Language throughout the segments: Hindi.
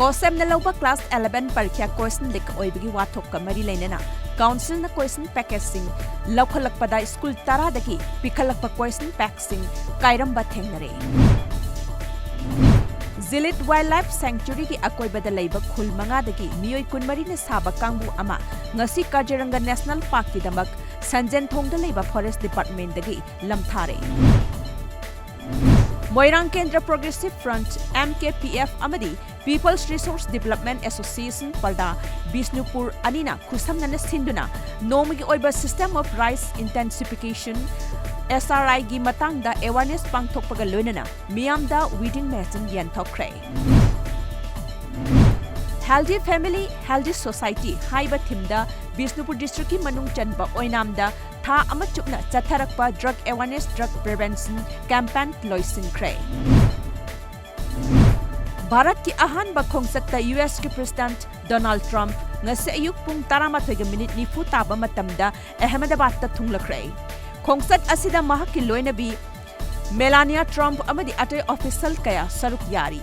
गोसेम नलौबा क्लास 11 परीक्षा क्वेश्चन लीक ओइबगी वाथोक का मरी लेनेना काउंसिल न क्वेश्चन पैकेजिंग लौखलकपदा स्कूल 10 दगी पिखलकपा क्वेश्चन पैक्सिंग कायरंबा थेंगनरे जिलिट वाइल्ड लाइफ सेंचुरी की अकोइबदा लैबा खुल मंगादगी मियोय कुनमरी ने साबा कांगबू अमा ngasi काजीरंगा नेशनल पार्क की दमक संजन थोंगदा लैबा फॉरेस्ट डिपार्टमेंट दगी लमथारे Moirang Kendra progressive front MKPF अमदी पीपल्स रिसोर्स डेवलपमेंट एसोसिएशन परदा बिष्णुपुर अनिना खुसमनन सिंधुना नोमगी ओइबा system of rice intensification SRI की मतंगदा अवेयरनेस पांगथोकपगा लोइनना मियामदा वीडिंग मैचिंग यंथोक्रे हेल्दी फैमिली हेल्दी सोसाइटी हाइबा थिमदा बिष्णुपुर डिस्ट्रिक्ट की मनुंग चनबा ओइनामदा था अमचुकना चथरकपा drug awareness drug prevention campaign लोइसिनख्रे भारत की अहानबा खोंगचत्ता US के president Donald Trump ngasi ayuk pung 11:40 ताबा मतमदा अहमदाबाद ता थुंगलख्रे खोंगचत असिदा महकी लोइनबी मेलानिया ट्रंप अमदी अटै ऑफिशियल कया सरुक यारी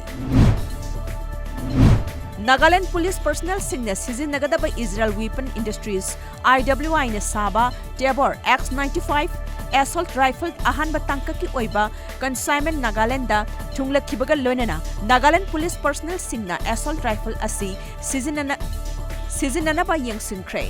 नागालैंड पुलिस पर्सनल सिंगने सिजिनगदबा इजरायल वेपन इंडस्ट्रीज IWI ने साबा टेबर X95 एसॉल्ट राइफल अहानबा तंका की ओइबा कंसाइनमेंट नागालैंड दा थुंगलखिबगा लोइनना नागालैंड पुलिस पर्सनल सिंगना एसॉल्ट राइफल असि सिजिनना बा यंगसिनख्रे